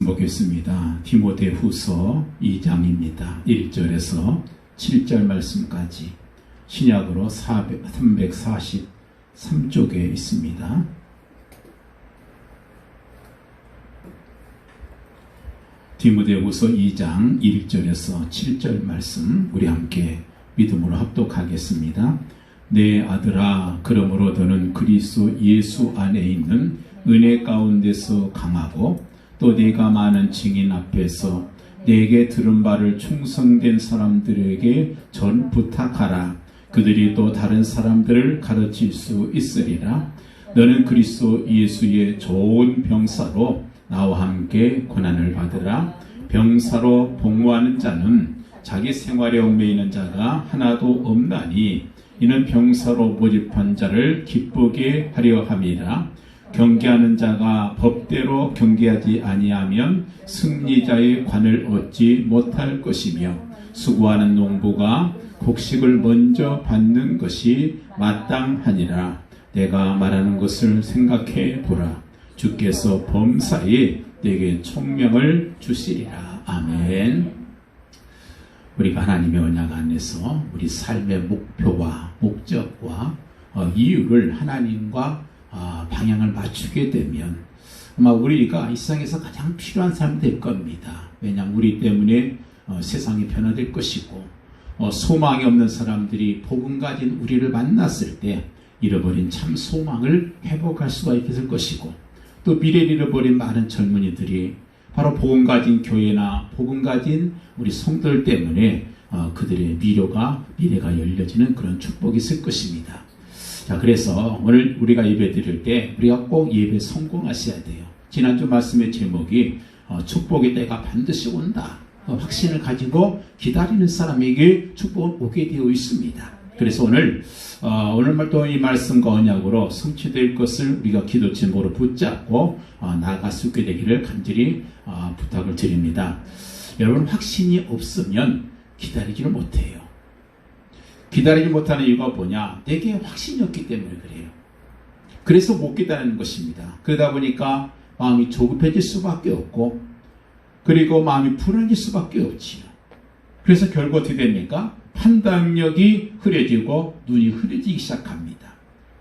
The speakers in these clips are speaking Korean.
보겠습니다. 디모데후서 2장입니다. 1절에서 7절 말씀까지 신약으로 343쪽에 있습니다. 디모데후서 2장 1절에서 7절 말씀 우리 함께 믿음으로 합독하겠습니다. 내 아들아, 그러므로 너는 그리스도 예수 안에 있는 은혜 가운데서 강하고 또 네가 많은 증인 앞에서 내게 들은 바를 충성된 사람들에게 전 부탁하라. 그들이 또 다른 사람들을 가르칠 수 있으리라. 너는 그리스도 예수의 좋은 병사로 나와 함께 고난을 받으라. 병사로 복무하는 자는 자기 생활에 얽매이는 자가 하나도 없나니 이는 병사로 모집한 자를 기쁘게 하려 함이라. 경계하는 자가 법대로 경계하지 아니하면 승리자의 관을 얻지 못할 것이며 수고하는 농부가 곡식을 먼저 받는 것이 마땅하니라. 내가 말하는 것을 생각해 보라. 주께서 범사에 내게 총명을 주시리라. 아멘. 우리가 하나님의 언약 안에서 우리 삶의 목표와 목적과 이유를 하나님과 방향을 맞추게 되면 아마 우리가 이 세상에서 가장 필요한 사람이 될 겁니다. 왜냐하면 우리 때문에 세상이 변화될 것이고 소망이 없는 사람들이 복음 가진 우리를 만났을 때 잃어버린 참 소망을 회복할 수가 있게 될 것이고 또 미래를 잃어버린 많은 젊은이들이 바로 복음 가진 교회나 복음 가진 우리 성도들 때문에 그들의 미래가 열려지는 그런 축복이 있을 것입니다. 자, 그래서 오늘 우리가 예배 드릴 때 우리가 꼭 예배 성공하셔야 돼요. 지난주 말씀의 제목이 축복의 때가 반드시 온다. 확신을 가지고 기다리는 사람에게 축복은 오게 되어 있습니다. 그래서 오늘 또 이 말씀과 언약으로 성취될 것을 우리가 기도 제목으로 붙잡고 나아갈 수 있게 되기를 간절히 부탁을 드립니다. 여러분, 확신이 없으면 기다리지를 못해요. 기다리지 못하는 이유가 뭐냐? 내게 확신이 없기 때문에 그래요. 그래서 못 기다리는 것입니다. 그러다 보니까 마음이 조급해질 수밖에 없고 그리고 마음이 불안해질 수밖에 없지요. 그래서 결국 어떻게 됩니까? 판단력이 흐려지고 눈이 흐려지기 시작합니다.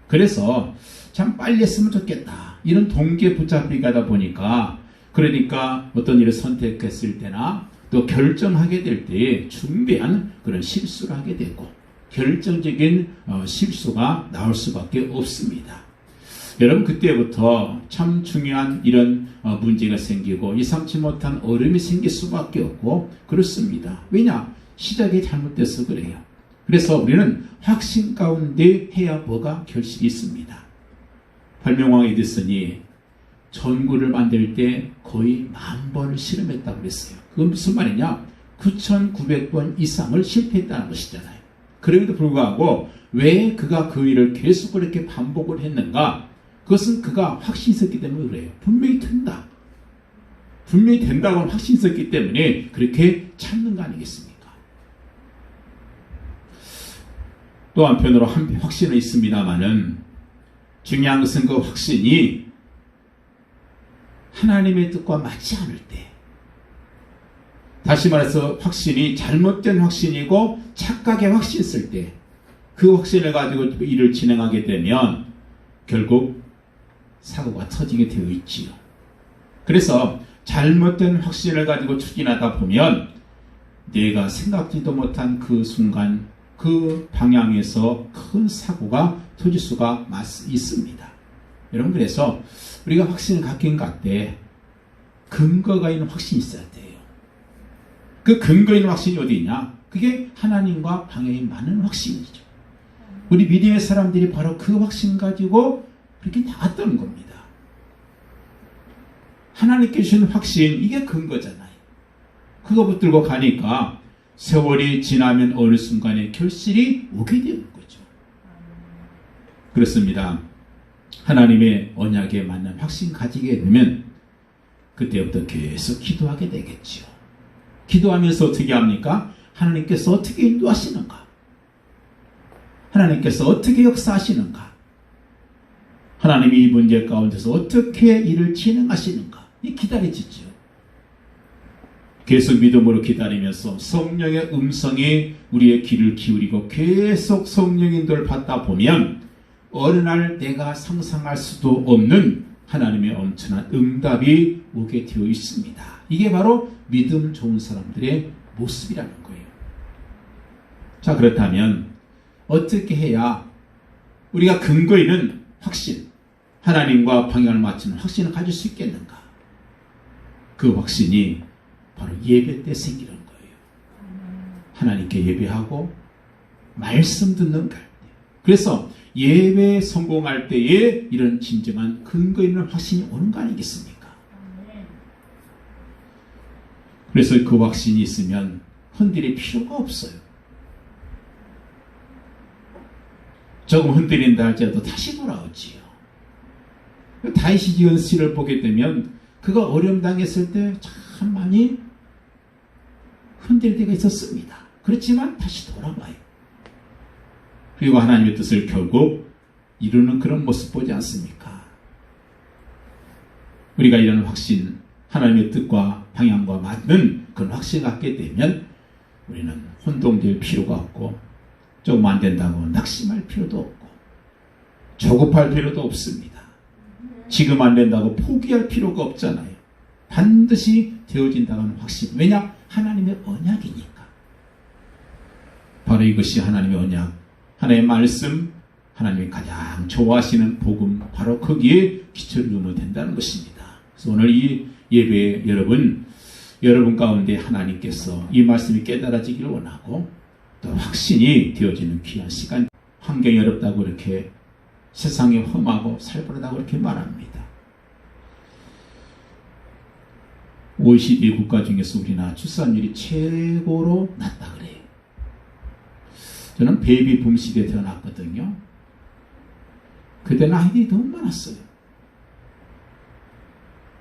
그래서 참 빨리 했으면 좋겠다. 이런 동기에 붙잡히게 하다 보니까 그러니까 어떤 일을 선택했을 때나 또 결정하게 될 때에 중대한 그런 실수를 하게 되고 결정적인 실수가 나올 수밖에 없습니다. 여러분, 그때부터 참 중요한 이런 문제가 생기고 예상치 못한 어려움이 생길 수밖에 없고 그렇습니다. 왜냐? 시작이 잘못돼서 그래요. 그래서 우리는 확신 가운데 해야 뭐가 결실이 있습니다. 발명왕 에디슨이 전구를 만들 때 거의 10,000번을 실험했다고 그랬어요. 그건 무슨 말이냐? 9,900번 이상을 실패했다는 것이잖아요. 그럼에도 불구하고 왜 그가 그 일을 계속 그렇게 반복을 했는가? 그것은 그가 확신이 있었기 때문에 그래요. 분명히 된다. 분명히 된다고 확신이 있었기 때문에 그렇게 참는 거 아니겠습니까? 또 한편으로 확신은 있습니다만은 중요한 것은 그 확신이 하나님의 뜻과 맞지 않을 때, 다시 말해서 확신이 잘못된 확신이고 착각의 확신이 있을 때 그 확신을 가지고 일을 진행하게 되면 결국 사고가 터지게 되어 있지요. 그래서 잘못된 확신을 가지고 추진하다 보면 내가 생각지도 못한 그 순간 그 방향에서 큰 사고가 터질 수가 있습니다. 여러분, 그래서 우리가 확신을 갖긴 갖되 근거가 있는 확신이 있어야 돼요. 그 근거 있는 확신이 어디 있냐? 그게 하나님과 방향이 맞는 확신이죠. 우리 믿음의 사람들이 바로 그 확신 가지고 그렇게 나왔다는 겁니다. 하나님께 주신 확신, 이게 근거잖아요. 그거 붙들고 가니까 세월이 지나면 어느 순간에 결실이 오게 되는 거죠. 그렇습니다. 하나님의 언약에 맞는 확신 가지게 되면 그때부터 계속 기도하게 되겠죠. 기도하면서 어떻게 합니까? 하나님께서 어떻게 인도하시는가? 하나님께서 어떻게 역사하시는가? 하나님이 이 문제 가운데서 어떻게 일을 진행하시는가? 이 기다려지죠. 계속 믿음으로 기다리면서 성령의 음성에 우리의 귀를 기울이고 계속 성령 인도를 받다 보면 어느 날 내가 상상할 수도 없는 하나님의 엄청난 응답이 오게 되어 있습니다. 이게 바로 믿음 좋은 사람들의 모습이라는 거예요. 자, 그렇다면 어떻게 해야 우리가 근거 있는 확신, 하나님과 방향을 맞추는 확신을 가질 수 있겠는가? 그 확신이 바로 예배 때 생기는 거예요. 하나님께 예배하고 말씀 듣는 갈때. 그래서 예배에 성공할 때에 이런 진정한 근거 있는 확신이 오는 거 아니겠습니까? 그래서 그 확신이 있으면 흔들릴 필요가 없어요. 조금 흔들린다 할지라도 다시 돌아오지요. 다윗이 지은 시를 보게 되면 그가 어려움 당했을 때 참 많이 흔들 때가 있었습니다. 그렇지만 다시 돌아와요. 그리고 하나님의 뜻을 결국 이루는 그런 모습 보지 않습니까? 우리가 이런 확신, 하나님의 뜻과 방향과 맞는 그런 확신을 갖게 되면 우리는 혼동될 필요가 없고 조금 안 된다고 낙심할 필요도 없고 조급할 필요도 없습니다. 지금 안 된다고 포기할 필요가 없잖아요. 반드시 되어진다는 확신. 왜냐? 하나님의 언약이니까. 바로 이것이 하나님의 언약, 하나님의 말씀, 하나님이 가장 좋아하시는 복음, 바로 거기에 기초를 두면 된다는 것입니다. 그래서 오늘 이 예배에 여러분 가운데 하나님께서 이 말씀이 깨달아지기를 원하고 또 확신이 되어지는 귀한 시간. 환경이 어렵다고 이렇게 세상이 험하고 살벌하다고 이렇게 말합니다. OECD 국가 중에서 우리나라 출산율이 최고로 낮다 그래요. 저는 베이비 붐 시대에 태어났거든요. 그때는 아이들이 너무 많았어요.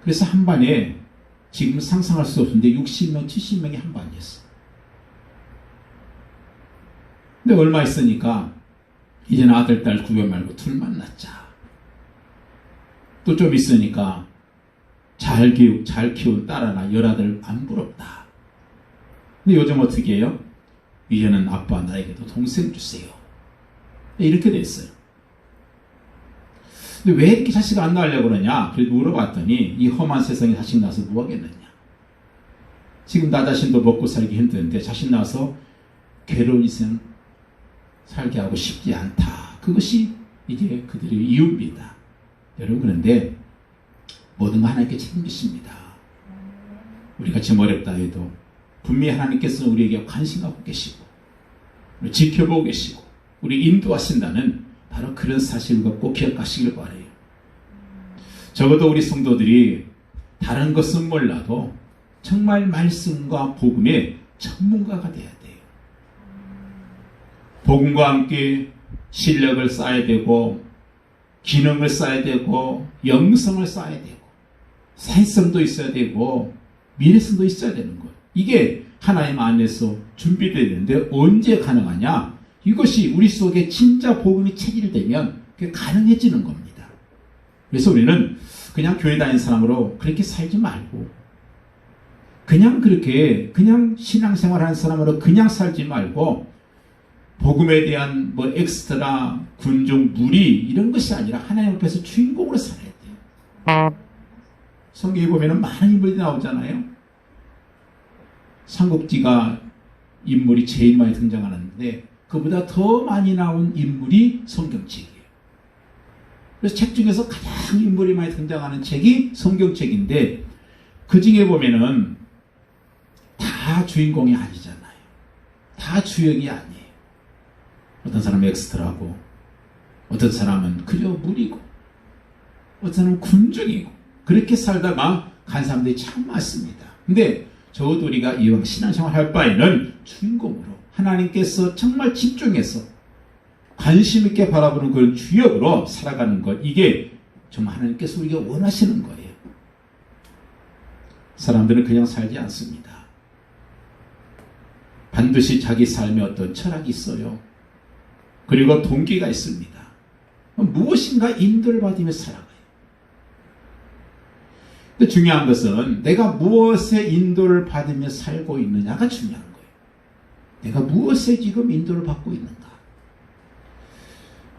그래서 한 반에 지금 상상할 수 없는데 60명, 70명이 한 반이었어요. 근데 얼마 있으니까 이제는 아들, 딸 구별 말고 둘만 낳자. 또 좀 있으니까 잘 키운 딸 하나, 열아들 안 부럽다. 근데 요즘 어떻게 해요? 이제는 아빠 나에게도 동생 주세요. 이렇게 됐어요. 근데 왜 이렇게 자식 안 낳으려고 그러냐? 그래서 물어봤더니 이 험한 세상에 자식 낳아서 뭐 하겠느냐? 지금 나 자신도 먹고 살기 힘든데 자식 낳아서 괴로운 인생 살게 하고 싶지 않다. 그것이 이제 그들의 이유입니다. 여러분, 그런데 모든 거 하나님께 책임지십니다. 우리가 지금 어렵다 해도 분명히 하나님께서는 우리에게 관심 갖고 계시고 우리 지켜보고 계시고 우리 인도하신다는 바로 그런 사실을 꼭 기억하시길 바라요. 적어도 우리 성도들이 다른 것은 몰라도 정말 말씀과 복음의 전문가가 돼야 돼요. 복음과 함께 실력을 쌓아야 되고 기능을 쌓아야 되고 영성을 쌓아야 되고 사회성도 있어야 되고 미래성도 있어야 되는 것. 이게 하나님 안에서 준비되어야 되는데 언제 가능하냐? 이것이 우리 속에 진짜 복음이 체질되면 그게 가능해지는 겁니다. 그래서 우리는 그냥 교회 다니는 사람으로 그렇게 살지 말고 그냥 신앙생활하는 사람으로 그냥 살지 말고 복음에 대한 뭐 엑스트라 군중 무리 이런 것이 아니라 하나님 앞에서 주인공으로 살아야 돼요. 성경에 보면 많은 인물이 나오잖아요. 삼국지가 인물이 제일 많이 등장하는데 그보다 더 많이 나온 인물이 성경책이에요. 그래서 책 중에서 가장 인물이 많이 등장하는 책이 성경책인데 그 중에 보면은 다 주인공이 아니잖아요. 다 주역이 아니에요. 어떤 사람은 엑스트라고, 어떤 사람은 그저 무리고, 어떤 사람은 군중이고, 그렇게 살다가 간 사람들이 참 많습니다. 근데 적어도 우리가 이왕 신앙생활 할 바에는 주인공으로 하나님께서 정말 집중해서 관심 있게 바라보는 그런 주역으로 살아가는 것, 이게 정말 하나님께서 우리가 원하시는 거예요. 사람들은 그냥 살지 않습니다. 반드시 자기 삶에 어떤 철학이 있어요. 그리고 동기가 있습니다. 무엇인가 인도를 받으며 살아가요. 근데 중요한 것은 내가 무엇에 인도를 받으며 살고 있느냐가 중요한 거예요. 내가 무엇에 지금 인도를 받고 있는가.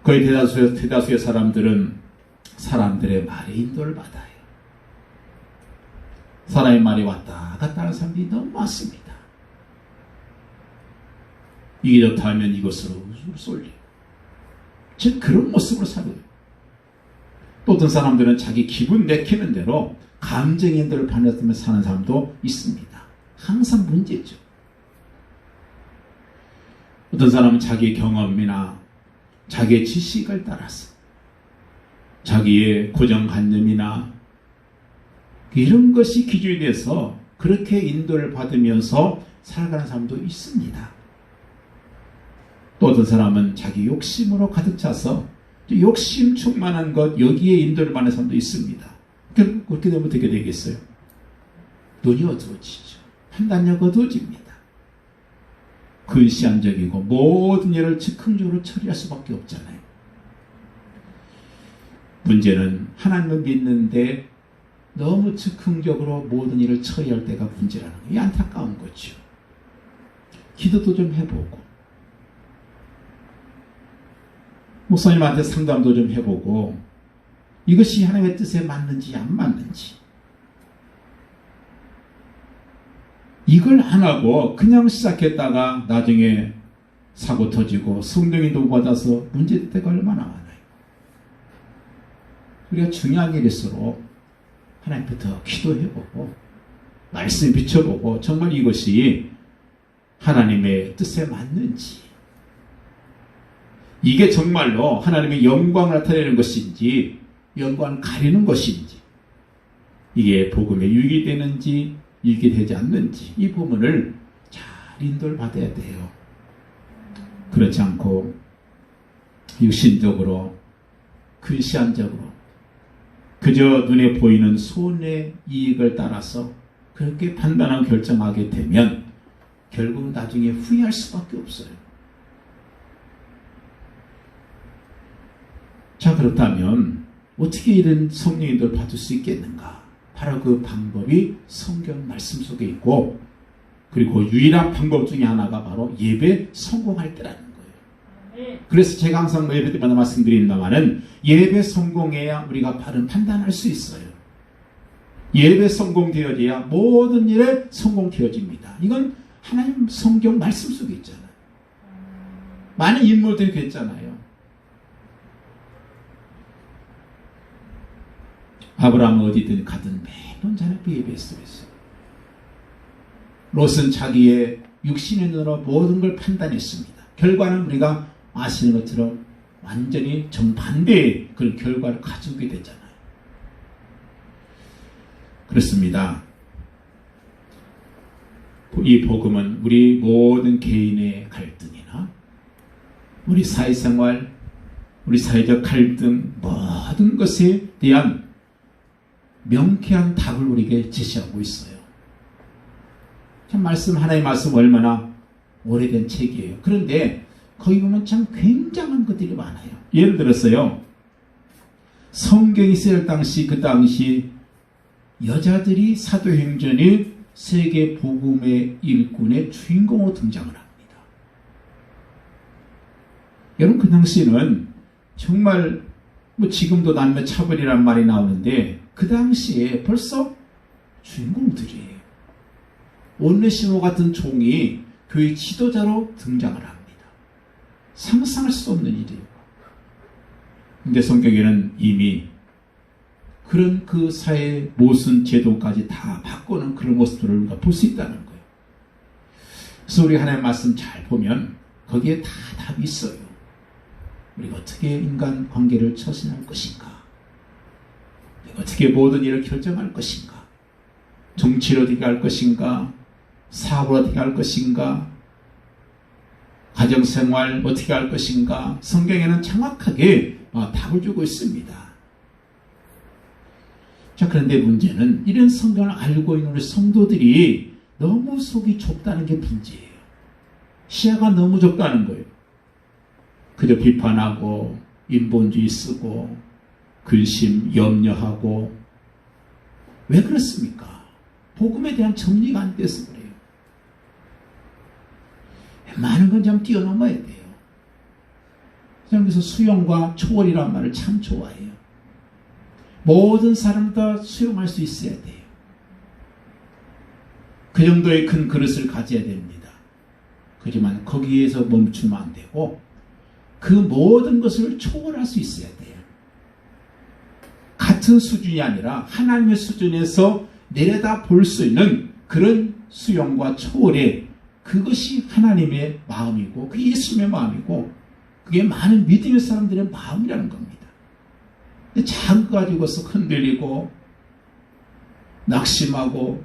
거의 대다수의 사람들은 사람들의 말에 인도를 받아요. 사람의 말이 왔다 갔다 하는 사람들이 너무 많습니다. 이게 좋다 하면 이것으로 쏠리고 즉 그런 모습으로 살아요. 또 어떤 사람들은 자기 기분 내키는 대로 감정 인도를 받으며 사는 사람도 있습니다. 항상 문제죠. 어떤 사람은 자기 경험이나 자기의 지식을 따라서 자기의 고정관념이나 이런 것이 기준이 돼서 그렇게 인도를 받으면서 살아가는 사람도 있습니다. 또 어떤 사람은 자기 욕심으로 가득 차서 욕심 충만한 것 여기에 인도를 받는 사람도 있습니다. 그렇게 되면 어떻게 되겠어요? 눈이 어두워지죠. 판단력 어두워집니다. 근시안적이고 모든 일을 즉흥적으로 처리할 수밖에 없잖아요. 문제는 하나님을 믿는데 너무 즉흥적으로 모든 일을 처리할 때가 문제라는 거예요. 이 안타까운 거죠. 기도도 좀 해보고 목사님한테 상담도 좀 해보고 이것이 하나님의 뜻에 맞는지 안 맞는지 이걸 안 하고 그냥 시작했다가 나중에 사고 터지고 성령이 도받아서 문제될 때가 얼마나 많아요. 우리가 중요한 일일수록 하나님부터 기도해보고 말씀 비춰보고 정말 이것이 하나님의 뜻에 맞는지 이게 정말로 하나님의 영광을 나타내는 것인지 영광을 가리는 것인지 이게 복음에 유익이 되는지 유익이 되지 않는지 이 부분을 잘 인도를 받아야 돼요. 그렇지 않고 육신적으로 근시안적으로 그저 눈에 보이는 손의 이익을 따라서 그렇게 판단하고 결정하게 되면 결국 나중에 후회할 수밖에 없어요. 자, 그렇다면 어떻게 이런 성령 인도를 받을 수 있겠는가? 바로 그 방법이 성경 말씀 속에 있고 그리고 유일한 방법 중에 하나가 바로 예배 성공할 때라는 거예요. 그래서 제가 항상 예배 때마다 말씀드립니다마는 예배 성공해야 우리가 바른 판단할 수 있어요. 예배 성공되어져야 모든 일에 성공되어집니다. 이건 하나님 성경 말씀 속에 있잖아요. 많은 인물들이 그랬잖아요. 아브라함은 어디든 가든 매번 자녀께 예배했어요. 롯은 자기의 육신의 눈으로 모든 걸 판단했습니다. 결과는 우리가 아시는 것처럼 완전히 정반대의 그런 결과를 가져오게 되잖아요. 그렇습니다. 이 복음은 우리 모든 개인의 갈등이나 우리 사회생활, 우리 사회적 갈등 모든 것에 대한 명쾌한 답을 우리에게 제시하고 있어요. 참 하나의 말씀 얼마나 오래된 책이에요. 그런데 거기 보면 참 굉장한 것들이 많아요. 예를 들었어요. 성경이 쓰일 당시 그 당시 여자들이 사도행전의 세계 복음의 일꾼의 주인공으로 등장을 합니다. 여러분 그 당시에는 정말 지금도 남녀 차별이란 말이 나오는데 그 당시에 벌써 주인공들이에요. 온네시모 같은 종이 교회 지도자로 등장을 합니다. 상상할 수 없는 일이에요. 근데 성경에는 이미 그런 그 사회의 모순 제도까지 다 바꾸는 그런 모습들을 우리가 볼 수 있다는 거예요. 그래서 우리 하나님의 말씀 잘 보면 거기에 다 답이 있어요. 우리가 어떻게 인간 관계를 처신할 것인가? 어떻게 모든 일을 결정할 것인가? 정치를 어떻게 할 것인가? 사업을 어떻게 할 것인가? 가정생활 어떻게 할 것인가? 성경에는 정확하게 답을 주고 있습니다. 자, 그런데 문제는 이런 성경을 알고 있는 우리 성도들이 너무 속이 좁다는 게 문제예요. 시야가 너무 좁다는 거예요. 그저 비판하고 인본주의 쓰고 근심, 염려하고 왜 그렇습니까? 복음에 대한 정리가 안 돼서 그래요. 많은 건 좀 뛰어넘어야 돼요. 그래서 수용과 초월이라는 말을 참 좋아해요. 모든 사람 다 수용할 수 있어야 돼요. 그 정도의 큰 그릇을 가져야 됩니다. 하지만 거기에서 멈추면 안 되고 그 모든 것을 초월할 수 있어야 돼요. 같은 수준이 아니라 하나님의 수준에서 내려다 볼 수 있는 그런 수용과 초월에 그것이 하나님의 마음이고 그게 예수님의 마음이고 그게 많은 믿음의 사람들의 마음이라는 겁니다. 작은 거 가지고서 흔들리고 낙심하고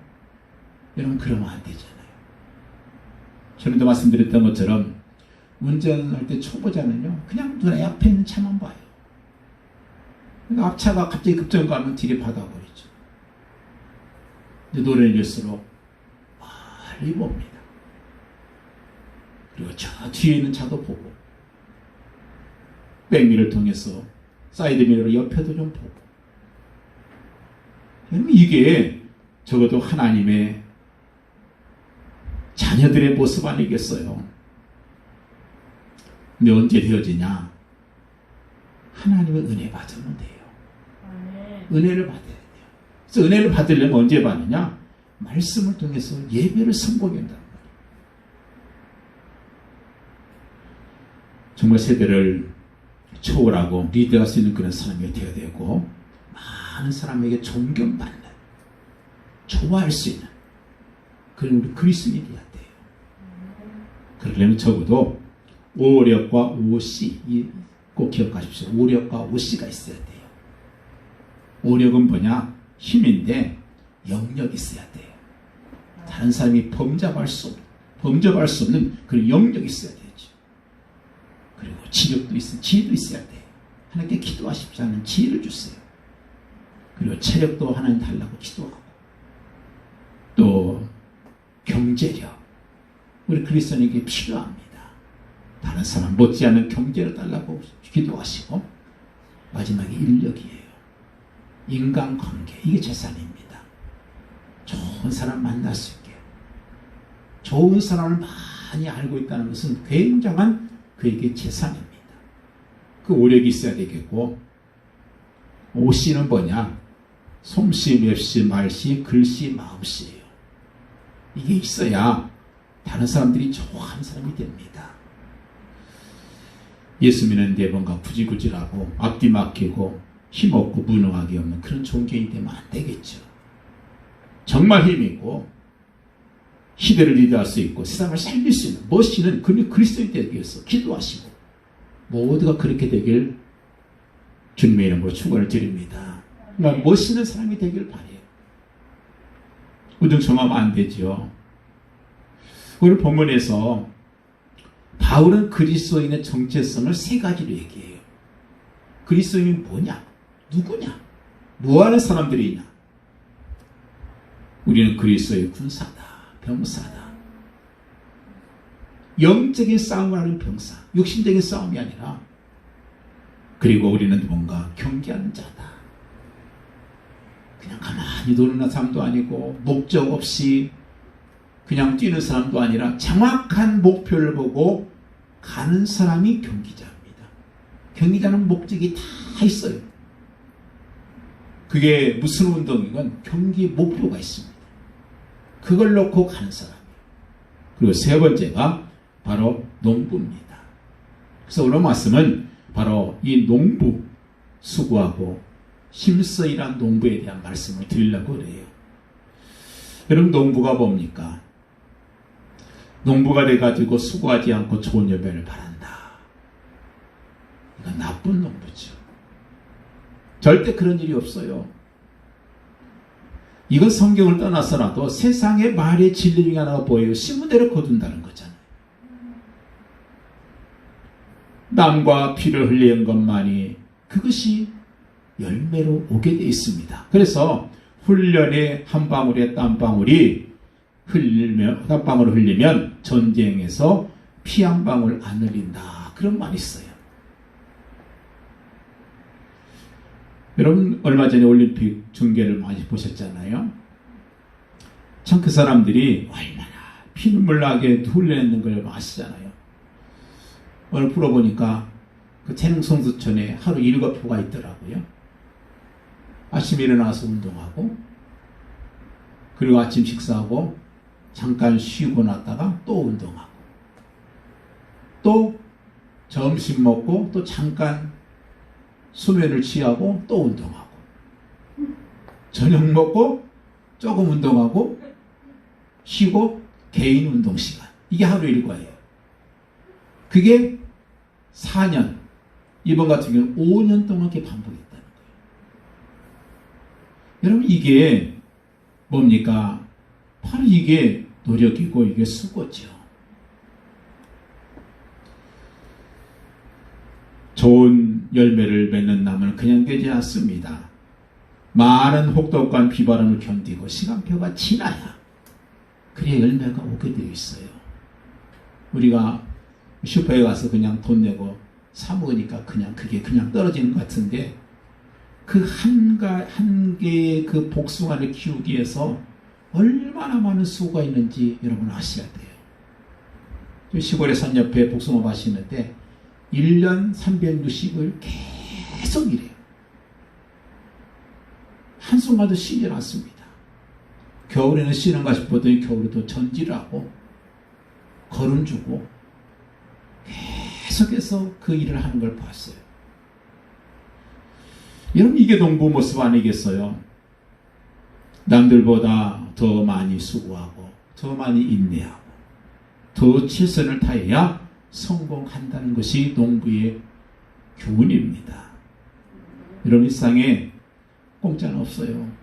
이런 그러면 안 되잖아요. 전에도 말씀드렸던 것처럼 운전할 때 초보자는요 그냥 눈에 앞에 있는 차만 봐요. 그러니까 앞차가 갑자기 급정거하면 뒤에 받아버리죠. 근데 노래를 들을수록 멀리 봅니다. 그리고 저 뒤에 있는 차도 보고 백미를 통해서 사이드미러로 옆에도 좀 보고 이게 적어도 하나님의 자녀들의 모습 아니겠어요? 근데 언제 되어지냐? 하나님의 은혜 받으면 돼요. 은혜를 받아야 돼요. 그래서 은혜를 받으려면 언제 받느냐? 말씀을 통해서 예배를 선포한다는 거예요. 정말 세대를 초월하고 리드할 수 있는 그런 사람이 되어야 되고 많은 사람에게 존경받는 좋아할 수 있는 그런 우리 그리스도인이 되어야 돼요. 그러려면 적어도 오력과 오씨 꼭 기억하십시오. 오력과 오씨가 있어야 돼요. 오력은 뭐냐? 힘인데 영역이 있어야 돼요. 다른 사람이 범접할 수 없는 그런 영역이 있어야 되죠. 그리고 지력도 있어요. 지혜도 있어야 돼요. 하나님께 기도하십시오 하는 지혜를 주세요. 그리고 체력도 하나님 달라고 기도하고 또 경제력 우리 그리스도인에게 필요합니다. 다른 사람 못지않은 경제를 달라고 기도하시고 마지막에 인력이에요. 인간관계 이게 재산입니다. 좋은 사람 만날 수 있게 좋은 사람을 많이 알고 있다는 것은 굉장한 그에게 재산입니다. 그 오력이 있어야 되겠고 오씨는 뭐냐? 솜씨, 맵씨, 말씨, 글씨, 마음씨예요. 이게 있어야 다른 사람들이 좋아하는 사람이 됩니다. 예수 믿는데 뭔가 구질구질하고 앞뒤 막히고 힘없고 무능하게 없는 그런 존경이 되면 안 되겠죠. 정말 힘있고 시대를 리드할 수 있고 세상을 살릴 수 있는 멋있는 그리스도인이 되기 위해서 기도하시고 모두가 그렇게 되길 주님의 이름으로 축원을 드립니다. 그러니까 멋있는 사람이 되길 바라요. 우등청하면 안 되죠. 오늘 본문에서 바울은 그리스도인의 정체성을 세 가지로 얘기해요. 그리스도인이 뭐냐? 누구냐? 뭐하는 사람들이냐? 우리는 그리스도의 군사다. 병사다. 영적인 싸움을 하는 병사. 육신적인 싸움이 아니라 그리고 우리는 뭔가 경계하는 자다. 그냥 가만히 노는 사람도 아니고 목적 없이 그냥 뛰는 사람도 아니라 정확한 목표를 보고 가는 사람이 경기자입니다. 경기자는 목적이 다 있어요. 그게 무슨 운동이건 경기 목표가 있습니다. 그걸 놓고 가는 사람이에요. 그리고 세 번째가 바로 농부입니다. 그래서 오늘 말씀은 바로 이 농부, 수고하고 힘써 일한 농부에 대한 말씀을 드리려고 그래요. 여러분 농부가 뭡니까? 농부가 돼가지고 수고하지 않고 좋은 열매를 바란다. 이건 나쁜 농부죠. 절대 그런 일이 없어요. 이건 성경을 떠나서라도 세상의 말의 진리 중에 하나가 보여요. 심은대로 거둔다는 거잖아요. 땀과 피를 흘리는 것만이 그것이 열매로 오게 되어 있습니다. 그래서 훈련의 한 방울의 땀방울이 땀방울을 흘리면 전쟁에서 피 한 방울 안 흘린다. 그런 말이 있어요. 여러분 얼마 전에 올림픽 중계를 많이 보셨잖아요. 참 그 사람들이 얼마나 피눈물 나게 훈련했는 걸 아시잖아요. 오늘 풀어보니까 그 태릉성수촌에 하루 7표가 있더라고요. 아침에 일어나서 운동하고, 그리고 아침 식사하고 잠깐 쉬고 났다가 또 운동하고, 또 점심 먹고 또 잠깐 수면을 취하고 또 운동하고, 저녁 먹고 조금 운동하고 쉬고 개인 운동 시간. 이게 하루 일과예요. 그게 4년, 이번 같은 경우는 5년 동안 이렇게 반복했다는 거예요. 여러분 이게 뭡니까? 바로 이게 노력이고 이게 수고죠. 좋은 열매를 맺는 나무는 그냥 되지 않습니다. 많은 혹독한 비바람을 견디고 시간표가 지나야 그래야 열매가 오게 되어 있어요. 우리가 슈퍼에 가서 그냥 돈 내고 사 먹으니까 그냥 그게 그냥 떨어지는 것 같은데, 그 한 개의 그 복숭아를 키우기 위해서 얼마나 많은 수고가 있는지 여러분 아셔야 돼요. 시골에 산 옆에 복숭아 밭이 있는데 1년 360일 계속 일해요. 한순간도 쉬지 않습니다. 겨울에는 쉬는가 싶어도 겨울에도 전지를 걸음 주고 계속해서 그 일을 하는 걸 봤어요. 여러분 이게 농부 모습 아니겠어요? 남들보다 더 많이 수고하고 더 많이 인내하고 더 최선을 다해야 성공한다는 것이 농부의 교훈입니다. 여러분 이 세상에 공짜는 없어요.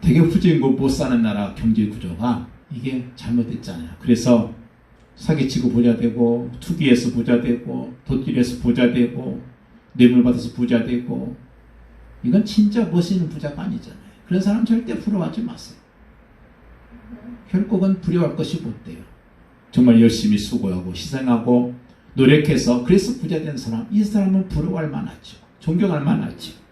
되게 후진국 못 사는 나라 경제 구조가 이게 잘못됐잖아요. 그래서 사기치고 부자 되고, 투기해서 부자 되고, 돗길에서 부자 되고, 뇌물 받아서 부자 되고, 이건 진짜 멋있는 부자가 아니잖아요. 그런 사람 절대 부러워하지 마세요. 결국은 부러워할 것이 못 돼요. 정말 열심히 수고하고 희생하고 노력해서 그래서 부자 된 사람, 이 사람은 부러워할 만하죠. 존경할 만하죠.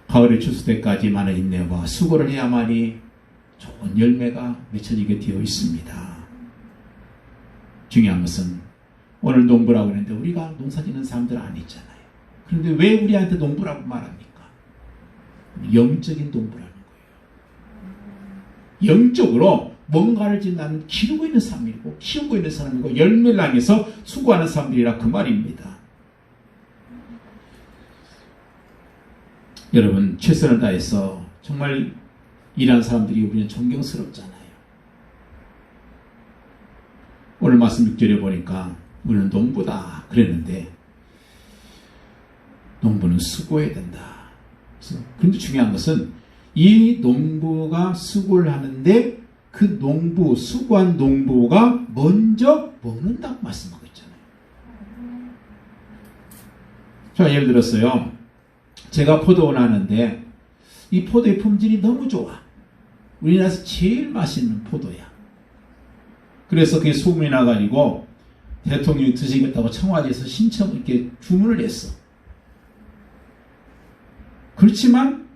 가을의 추수 때까지 많은 인내와 수고를 해야만이 좋은 열매가 맺혀지게 되어 있습니다. 중요한 것은 오늘 농부라고 했는데 우리가 농사 짓는 사람들 아니잖아요. 그런데 왜 우리한테 농부라고 말합니까? 영적인 농부라는 거예요. 영적으로 뭔가를 짓는 기르고 있는 사람이고 키우고 있는 사람이고 열매를 향해서 수고하는 사람들이라 그 말입니다. 여러분 최선을 다해서 정말 일하는 사람들이 우리는 존경스럽잖아요. 오늘 말씀 6절에 보니까 우리는 농부다 그랬는데 농부는 수고해야 된다. 그런데 중요한 것은 이 농부가 수고를 하는데 그 농부, 수고한 농부가 먼저 먹는다고 말씀하고 있잖아요. 자, 예를 들었어요. 제가 포도원 하는데 이 포도의 품질이 너무 좋아. 우리나라에서 제일 맛있는 포도야. 그래서 그게 소문이 나가지고 대통령이 드시겠다고 청와대에서 이렇게 주문을 했어. 그렇지만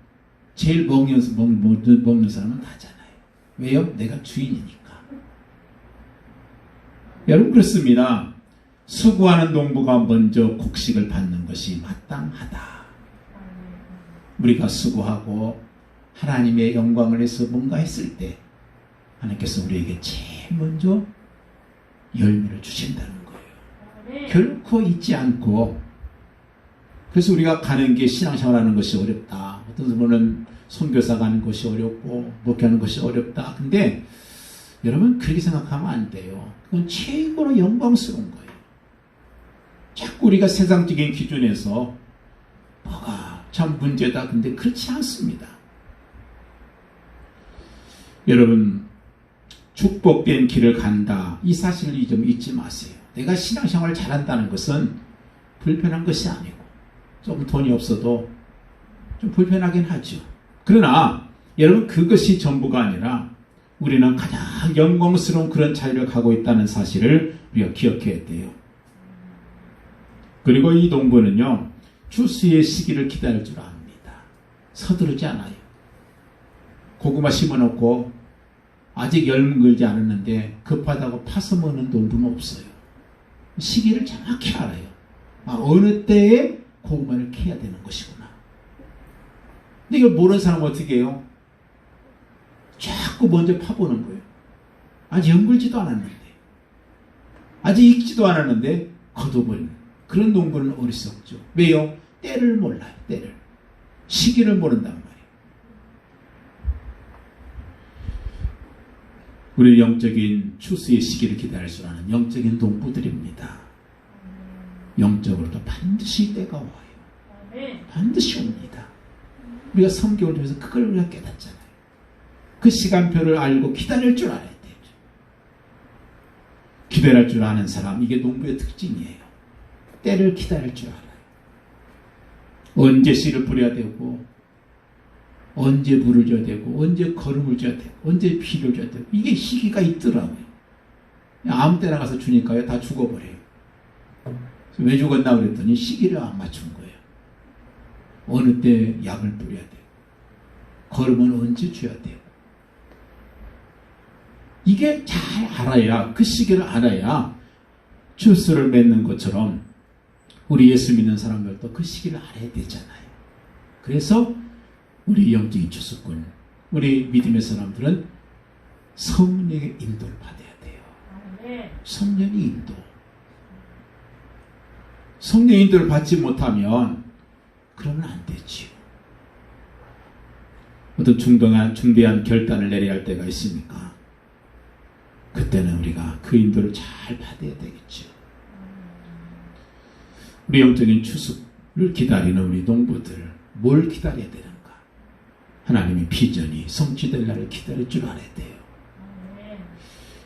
제일 먹는 사람은 나잖아요. 왜요? 내가 주인이니까. 여러분 그렇습니다. 수고하는 농부가 먼저 곡식을 받는 것이 마땅하다. 우리가 수고하고 하나님의 영광을 위해서 뭔가 했을 때 하나님께서 우리에게 제일 먼저 열매를 주신다는 거예요. 결코 잊지 않고. 그래서 우리가 가는 게 신앙생활하는 것이 어렵다. 어떤 분은 선교사 가는 것이 어렵고 목회하는 것이 어렵다. 근데 여러분 그렇게 생각하면 안 돼요. 그건 최고로 영광스러운 거예요. 자꾸 우리가 세상적인 기준에서 뭐가 참 문제다. 근데 그렇지 않습니다. 여러분 축복된 길을 간다. 이 사실을 좀 잊지 마세요. 내가 신앙생활을 잘한다는 것은 불편한 것이 아니고 좀 돈이 없어도 좀 불편하긴 하죠. 그러나 여러분 그것이 전부가 아니라 우리는 가장 영광스러운 그런 자리를 가고 있다는 사실을 우리가 기억해야 돼요. 그리고 이 농부는요, 추수의 시기를 기다릴 줄 압니다. 서두르지 않아요. 고구마 심어놓고 아직 열물지 않았는데 급하다고 파서 먹는 농부는 없어요. 시기를 정확히 알아요. 어느 때에 고구마를 캐야 되는 것이구나. 근데 이걸 모르는 사람은 어떻게 해요? 자꾸 먼저 파보는 거예요. 아직 연글지도 않았는데, 아직 익지도 않았는데 거둬버리는 그런 농부는 어리석죠. 왜요? 때를 몰라요. 때를. 시기를 모른단 말이에요. 우리 영적인 추수의 시기를 기다릴 줄 아는 영적인 농부들입니다. 영적으로도 반드시 때가 와요. 반드시 옵니다. 우리가 3개월 통해서 그걸 우리가 깨닫잖아요. 그 시간표를 알고 기다릴 줄 알아야 돼요. 기다릴 줄 아는 사람, 이게 농부의 특징이에요. 때를 기다릴 줄 알아요. 언제 씨를 뿌려야 되고, 언제 물을 줘야 되고, 언제 거름을 줘야 되고, 언제 비를 줘야 되고, 이게 시기가 있더라고요. 아무 때나 가서 주니까요, 다 죽어버려요. 왜 죽었나 그랬더니 시기를 안 맞춘 거예요. 어느 때 약을 뿌려야 돼요. 거름은 언제 줘야 돼요. 이게 잘 알아야, 그 시기를 알아야 추수를 맺는 것처럼 우리 예수 믿는 사람들도 그 시기를 알아야 되잖아요. 그래서 우리 영적인 추수꾼, 우리 믿음의 사람들은 성령의 인도를 받아야 돼요. 성령의 인도. 성령의 인도를 받지 못하면 그러면 안 되지요. 어떤 중대한 결단을 내려야 할 때가 있으니까 그때는 우리가 그 인도를 잘 받아야 되겠죠. 우리 영적인 추수를 기다리는 우리 농부들, 뭘 기다려야 되는가? 하나님의 비전이 성취될 날을 기다릴 줄 알아야 돼요.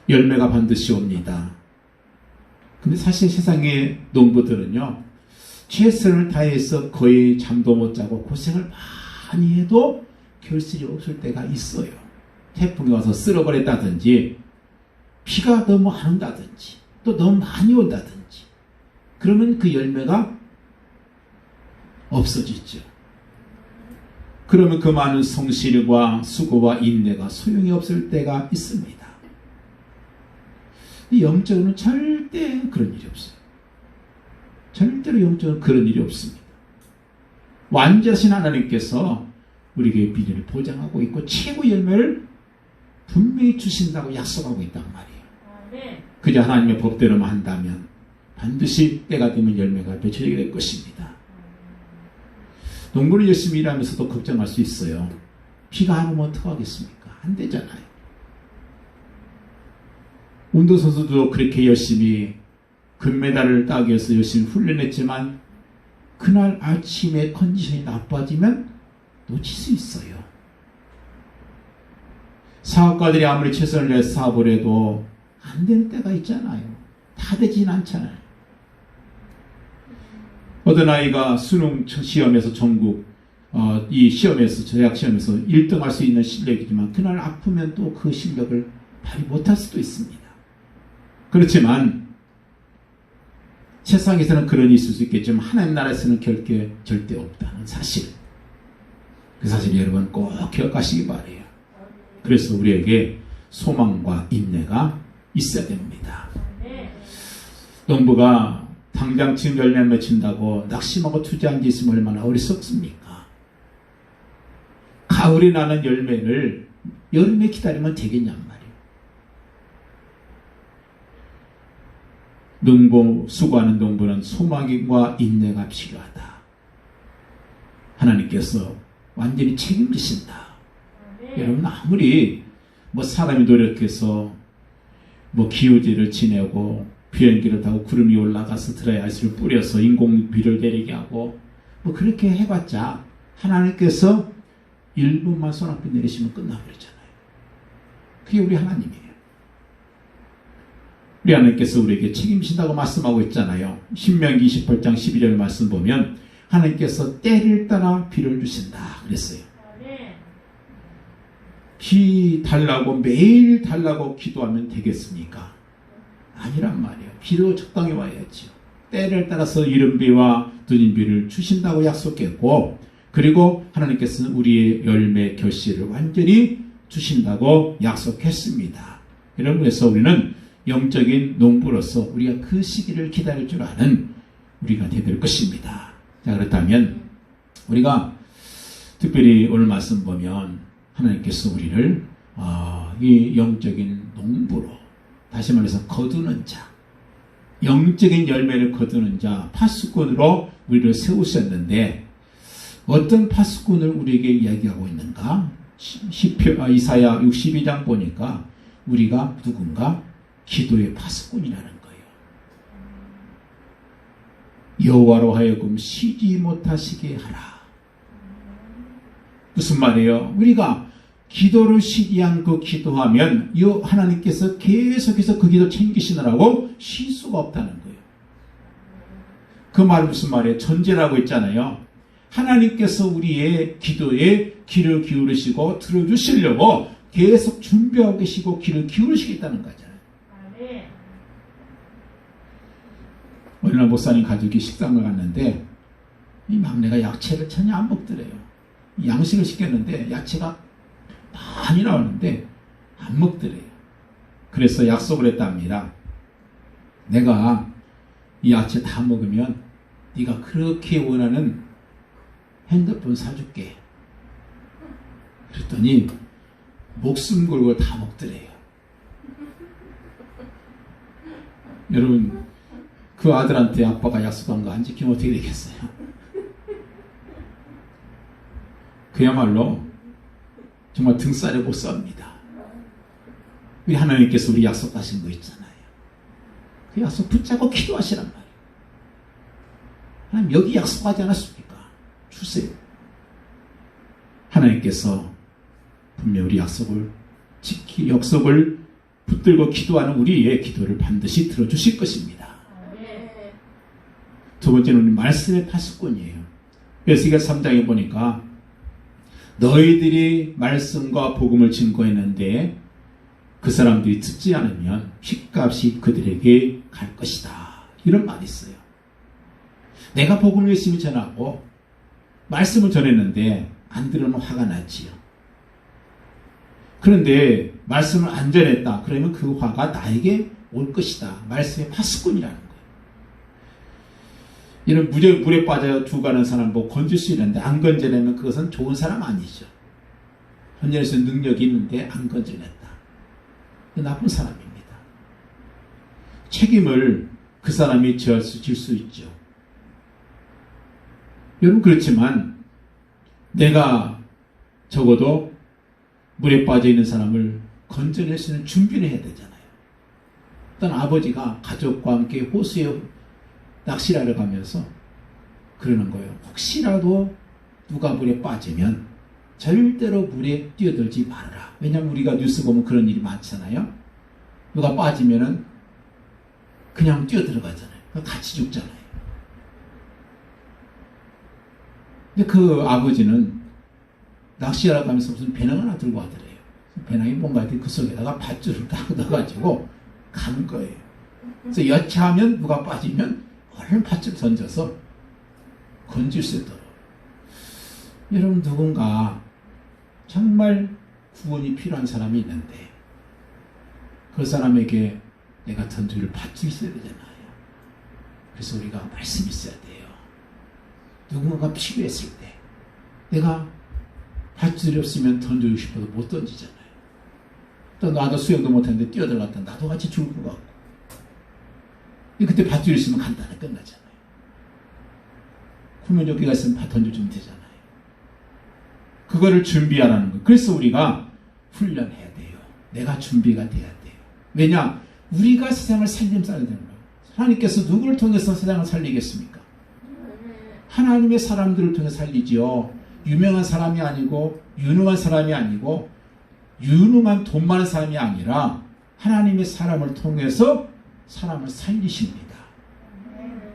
열매가 반드시 옵니다. 근데 사실 세상의 농부들은요, 최선을 다해서 거의 잠도 못 자고 고생을 많이 해도 결실이 없을 때가 있어요. 태풍이 와서 쓸어버렸다든지, 비가 너무 안 온다든지, 또 너무 많이 온다든지, 그러면 그 열매가 없어지죠. 그러면 그 많은 성실과 수고와 인내가 소용이 없을 때가 있습니다. 영적으로는 절대 그런 일이 없어요. 절대로 영적으로는 그런 일이 없습니다. 완전하신 하나님께서 우리에게 미래를 보장하고 있고 최고 열매를 분명히 주신다고 약속하고 있단 말이에요. 그저 하나님의 법대로만 한다면 반드시 때가 되면 열매가 맺혀지게 될 것입니다. 농부는 열심히 일하면서도 걱정할 수 있어요. 비가 안 오면 어떡하겠습니까? 안 되잖아요. 운동선수도 그렇게 열심히 금메달을 따기 위해서 열심히 훈련했지만 그날 아침에 컨디션이 나빠지면 놓칠 수 있어요. 사업가들이 아무리 최선을 내서 사업을 해도 안 되는 때가 있잖아요. 다 되진 않잖아요. 어떤 아이가 수능 시험에서 전국 이 시험에서 대학 시험에서 1등 할 수 있는 실력이지만 그날 아프면 또 그 실력을 발휘 못할 수도 있습니다. 그렇지만 세상에서는 그런 일이 있을 수 있겠지만 하나님 나라에서는 절대 없다는 사실, 그 사실 여러분 꼭 기억하시기 바라요. 그래서 우리에게 소망과 인내가 있어야 됩니다. 농부가 당장 지금 열매 맺힌다고 낙심하고 투자한 게 있으면 얼마나 어리석습니까? 가을에 나는 열매를 여름에 기다리면 되겠냔 말이에요. 수고하는 농부는 소망과 인내가 필요하다. 하나님께서 완전히 책임지신다. 여러분 아무리 사람이 노력해서 기후지를 지내고 비행기를 타고 구름이 올라가서 드라이아이스를 뿌려서 인공비를 내리게 하고 그렇게 해봤자 하나님께서 1분만 소낙비 내리시면 끝나버리잖아요. 그게 우리 하나님이에요. 우리 하나님께서 우리에게 책임지신다고 말씀하고 있잖아요. 신명기 28장 12절 말씀 보면 하나님께서 때를 따라 비를 주신다 그랬어요. 비 달라고 매일 달라고 기도하면 되겠습니까? 아니란 말이에요. 비도 적당히 와야지요. 때를 따라서 이른비와 두린비를 주신다고 약속했고, 그리고 하나님께서는 우리의 열매 결실을 완전히 주신다고 약속했습니다. 여러분, 그래서 우리는 영적인 농부로서 우리가 그 시기를 기다릴 줄 아는 우리가 되될 것입니다. 자, 그렇다면 우리가 특별히 오늘 말씀 보면 하나님께서 우리를 이 영적인 농부로, 다시 말해서 거두는 자, 영적인 열매를 거두는 자, 파수꾼으로 우리를 세우셨는데, 어떤 파수꾼을 우리에게 이야기하고 있는가? 이사야 62장 보니까 우리가 누군가 기도의 파수꾼이라는 거예요. 여호와로 하여금 쉬지 못하시게 하라. 무슨 말이에요? 우리가 기도를 쉬지 않고 기도하면 하나님께서 계속해서 그 기도 챙기시느라고 쉴 수가 없다는 거예요. 그 말은 무슨 말이에요? 전제라고 있잖아요. 하나님께서 우리의 기도에 귀를 기울이시고 들어주시려고 계속 준비하고 계시고 귀를 기울이시겠다는 거잖아요. 어느 날 목사님 가족이 식당을 갔는데 이 막내가 야채를 전혀 안 먹더래요. 양식을 시켰는데 야채가 많이 나오는데 안 먹더래요. 그래서 약속을 했답니다. 내가 이 야채 다 먹으면 네가 그렇게 원하는 핸드폰 사줄게. 그랬더니 목숨 걸고 다 먹더래요. 여러분, 그 아들한테 아빠가 약속한 거 안 지키면 어떻게 되겠어요? 그야말로 정말 등살에 못 쌉니다. 우리 하나님께서 우리 약속하신 거 있잖아요. 그 약속 붙잡고 기도하시란 말이에요. 하나님 여기 약속하지 않았습니까? 주세요. 하나님께서 분명 우리 약속을 붙들고 기도하는 우리의 기도를 반드시 들어주실 것입니다. 두 번째는 말씀의 파수꾼이에요. 에스겔 3장에 보니까 너희들이 말씀과 복음을 증거했는데 그 사람들이 듣지 않으면 핏값이 그들에게 갈 것이다. 이런 말이 있어요. 내가 복음을 열심히 전하고 말씀을 전했는데 안 들으면 화가 나지요. 그런데 말씀을 안 전했다. 그러면 그 화가 나에게 올 것이다. 말씀의 파수꾼이라는 거예요. 이런 물에 빠져 죽어가는 사람 뭐 건질 수 있는데 안 건져내면 그것은 좋은 사람 아니죠. 헌혈에서 능력이 있는데 안 건져냈다. 나쁜 사람입니다. 책임을 그 사람이 질 수 있죠. 여러분, 그렇지만 내가 적어도 물에 빠져 있는 사람을 건져낼 수 있는 준비를 해야 되잖아요. 어떤 아버지가 가족과 함께 호수에 낚시를 하러 가면서 그러는 거예요. 혹시라도 누가 물에 빠지면 절대로 물에 뛰어들지 말아라. 왜냐하면 우리가 뉴스 보면 그런 일이 많잖아요. 누가 빠지면은 그냥 뛰어들어가잖아요. 같이 죽잖아요. 근데 그 아버지는 낚시하러 가면서 무슨 배낭 하나 들고 가더래요. 배낭이 뭔가 했더니 그 속에다가 밧줄을 딱 넣어가지고 가는 거예요. 그래서 여차하면 누가 빠지면 얼른 밧줄 던져서 건질 수 있도록. 여러분, 누군가 정말 구원이 필요한 사람이 있는데 그 사람에게 내가 던질 밧줄이 있어야 되잖아요. 그래서 우리가 말씀이 있어야 돼요. 누군가가 필요했을 때 내가 밧줄이 없으면 던지고 싶어도 못 던지잖아요. 또 나도 수영도 못하는데 뛰어들어갔다 나도 같이 죽을 것 같고. 그때 밧줄이 있으면 간단하게 끝나잖아요. 구명조끼가 있으면 던져주면 되잖아요. 그거를 준비하라는 거예요. 그래서 우리가 훈련해야 돼요. 내가 준비가 돼야 돼요. 왜냐? 우리가 세상을 살려야 되는 거예요. 하나님께서 누구를 통해서 세상을 살리겠습니까? 하나님의 사람들을 통해 살리지요. 유명한 사람이 아니고 유능한 사람이 아니고 유능한 돈 많은 사람이 아니라 하나님의 사람을 통해서 사람을 살리십니다.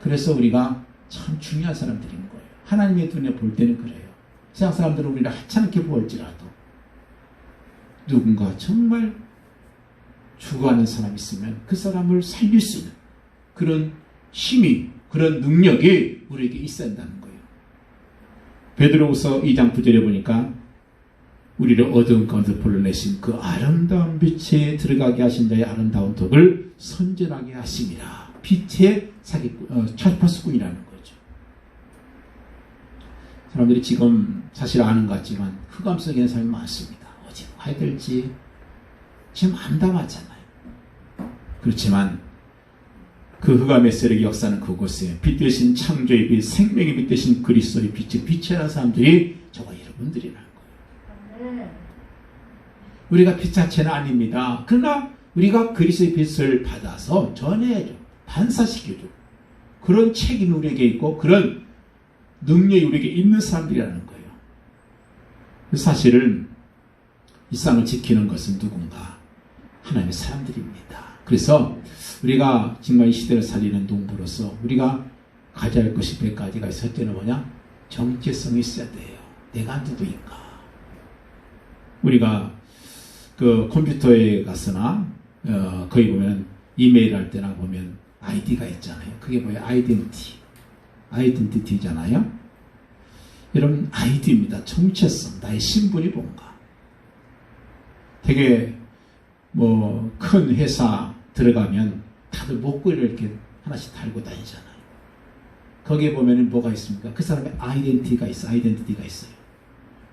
그래서 우리가 참 중요한 사람들인 거예요. 하나님의 눈에 볼 때는 그래요. 세상 사람들은 우리를 하찮게 보일지라도 누군가 정말 죽어가는 사람이 있으면 그 사람을 살릴 수 있는 그런 힘이 그런 능력이 우리에게 있어야 한다는 거예요. 베드로후서 2장 9절에 보니까 우리를 어두운 가운데 불러내신 그 아름다운 빛에 들어가게 하신 자의 아름다운 덕을 선전하게 하심이라. 빛의 철파수꾼이라는 거죠. 사람들이 지금 사실 아는 것 같지만 흑암 속에 있는 사람이 많습니다. 어디 가야 될지 지금 암담하잖아요. 그렇지만 그 흑암의 세력의 역사는 그곳에 빛 대신 창조의 빛, 생명의 빛 대신 그리스도의 빛이 빛이라는 사람들이 저와 여러분들이라는 거예요. 우리가 빛 자체는 아닙니다. 그러나 우리가 그리스도의 빛을 받아서 전해야죠. 반사시켜줘. 그런 책임이 우리에게 있고 그런 능력이 우리에게 있는 사람들이라는 거예요. 사실은 이 세상을 지키는 것은 누군가? 하나님의 사람들입니다. 그래서 우리가 정말 이 시대를 살리는 농부로서 우리가 가져야 할 것이 몇 가지가 있어요. 첫째는 뭐냐? 정체성이 있어야 돼요. 내가 누구인가? 우리가 그 컴퓨터에 가서나 거기 보면 이메일 할 때나 보면 아이디가 있잖아요. 그게 뭐예요? 아이덴티티잖아요. 여러분 아이디입니다. 정체성, 나의 신분이 뭔가. 되게 뭐 큰 회사 들어가면 다들 목걸이를 이렇게 하나씩 달고 다니잖아요. 거기에 보면 뭐가 있습니까? 그 사람의 아이덴티티가 있어요.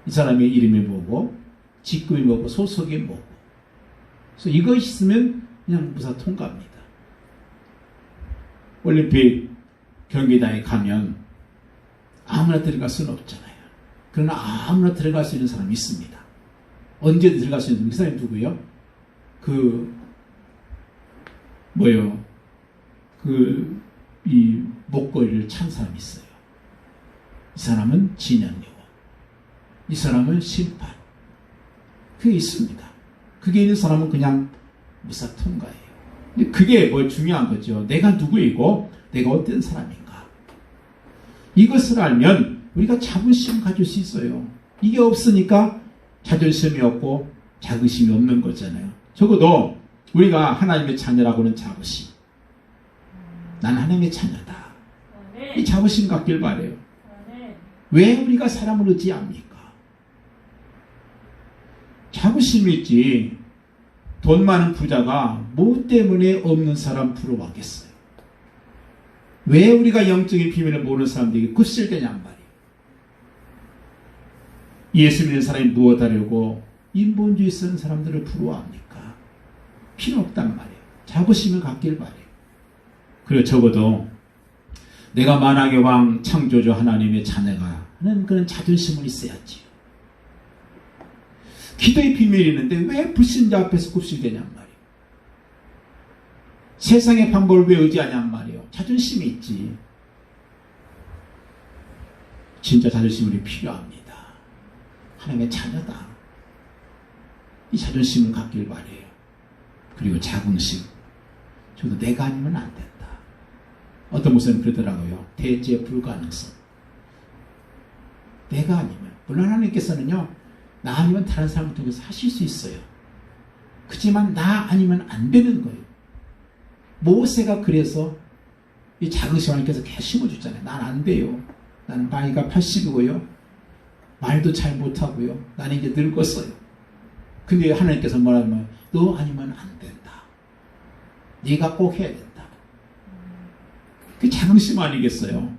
이 사람의 이름이 뭐고 직급이 뭐고 소속이 뭐고. 그래서 이거 있으면 그냥 무사 통과합니다. 올림픽 경기장에 가면 아무나 들어갈 수는 없잖아요. 그러나 아무나 들어갈 수 있는 사람이 있습니다. 언제든 들어갈 수 있는 그 사람이 누구예요? 이 목걸이를 찬 사람이 있어요. 이 사람은 진양요원. 이 사람은 심판. 그게 있습니다. 그게 있는 사람은 그냥 무사 통과예요. 근데 그게 뭐 중요한 거죠. 내가 누구이고 내가 어떤 사람인가. 이것을 알면 우리가 자부심 가질 수 있어요. 이게 없으니까 자존심이 없고 자긍심이 없는 거잖아요. 적어도 우리가 하나님의 자녀라고는 자부심. 난 하나님의 자녀다. 이 자부심 갖길 바래요. 왜 우리가 사람을 의지합니까? 자부심이 있지. 돈 많은 부자가 뭐 때문에 없는 사람 부러워하겠어요? 왜 우리가 영적인 비밀을 모르는 사람들에게 굽실대냔 말이에요. 예수 믿는 사람이 무엇하려고 인본주의 쓰는 사람들을 부러워합니까? 필요 없단 말이에요. 자부심을 갖길 바래요. 그리고 적어도 내가 만왕의 왕 창조주 하나님의 자녀가 하는 그런 자존심은 있어야지요. 기도의 비밀이 있는데 왜 불신자 앞에서 굽실대냔 말이에요. 세상의 방법을 왜 의지하냔 말이에요. 자존심이 있지. 진짜 자존심이 필요합니다. 하나님의 자녀다. 이 자존심을 갖길 바래요. 그리고 자긍심. 저도 내가 아니면 안 된다. 어떤 목사님 그러더라고요. 대제 불가능성. 내가 아니면. 물론 하나님께서는요. 나 아니면 다른 사람을 통해서 하실 수 있어요. 그렇지만 나 아니면 안 되는 거예요. 모세가 그래서 이 자긍심 하나님께서 계속 심어주잖아요. 난 안 돼요. 나는 나이가 80이고요. 말도 잘 못하고요. 나는 이제 늙었어요. 근데 하나님께서 뭐라면 너 아니면 안 된다. 네가 꼭 해야 된다. 그 자긍심 아니겠어요?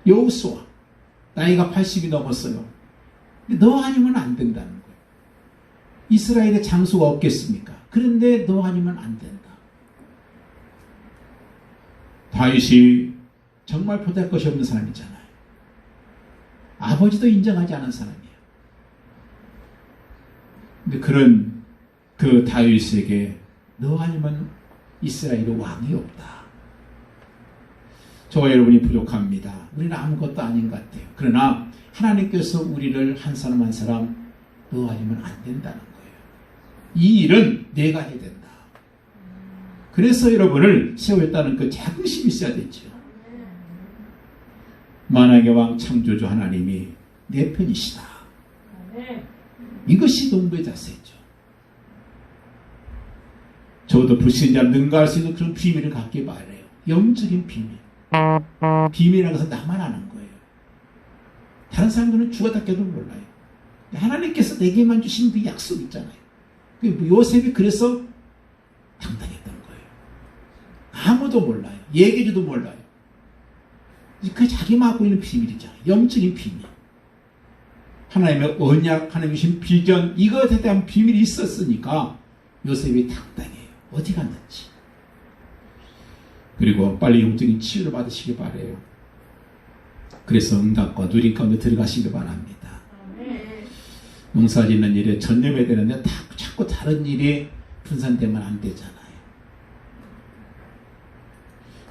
여호수아 나이가 80이 넘었어요. 근데 너 아니면 안 된다는 거예요. 이스라엘에 장수가 없겠습니까? 그런데 너 아니면 안 된다. 다윗이 정말 보잘 것이 없는 사람이잖아요. 아버지도 인정하지 않은 사람이에요. 근데 그런 그 다윗에게 너 아니면 이스라엘의 왕이 없다. 저와 여러분이 부족합니다. 우리는 아무것도 아닌 것 같아요. 그러나 하나님께서 우리를 한 사람 한 사람 너 아니면 안 된다는 거예요. 이 일은 내가 해야 된다. 그래서 여러분을 세웠다는 그 자긍심이 있어야 되죠. 만왕의 왕 창조주 하나님이 내 편이시다. 이것이 농부의 자세죠. 저도 불신자 능가할 수 있는 그런 비밀을 갖기 바래요. 영적인 비밀. 비밀이라는 것은 나만 아는 거예요. 다른 사람들은 죽었다 깨도 몰라요. 하나님께서 내게만 주신 그 약속 있잖아요. 요셉이 그래서 당당했던 거예요. 아무도 몰라요. 얘기해줘도 몰라요. 그 자기만 갖고 있는 비밀이잖아요. 영적인 비밀. 하나님의 언약, 하나님이 주신 비전, 이것에 대한 비밀이 있었으니까 요셉이 당당해요. 어디 갔는지. 그리고 빨리 영적인 치유를 받으시기 바라요. 그래서 응답과 누림 가운데 들어가시기 바랍니다. 농사 짓는 일에 전념해야 되는데 자꾸 다른 일에 분산되면 안 되잖아요.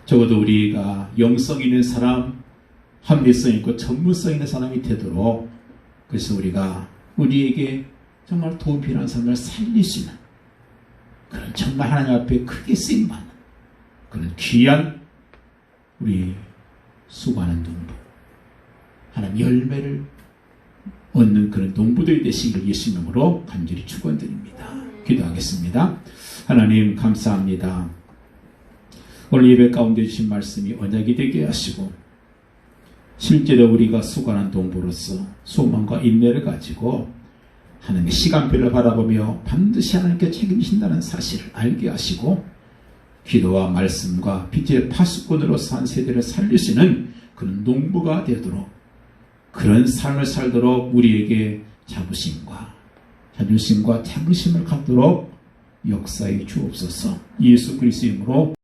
적어도 우리가 영성 있는 사람, 합리성 있고 전문성 있는 사람이 되도록, 그래서 우리에게 정말 도움 필요한 사람을 살릴 수 있는 그런 정말 하나님 앞에 크게 쓰임받는 그런 귀한 우리 수고하는 농부, 하나님 열매를 얻는 그런 농부들이 되시기를 예수 이름으로 간절히 축원드립니다. 기도하겠습니다. 하나님 감사합니다. 오늘 예배 가운데 주신 말씀이 언약이 되게 하시고 실제로 우리가 수고하는 농부로서 소망과 인내를 가지고 하나님의 시간표를 바라보며 반드시 하나님께 책임지신다는 사실을 알게 하시고 기도와 말씀과 빛의 파수꾼으로서 한 세대를 살리시는 그런 농부가 되도록, 그런 삶을 살도록 우리에게 자부심과 자존심과 자긍심을 갖도록 역사해 주옵소서. 예수 그리스도의 이름으로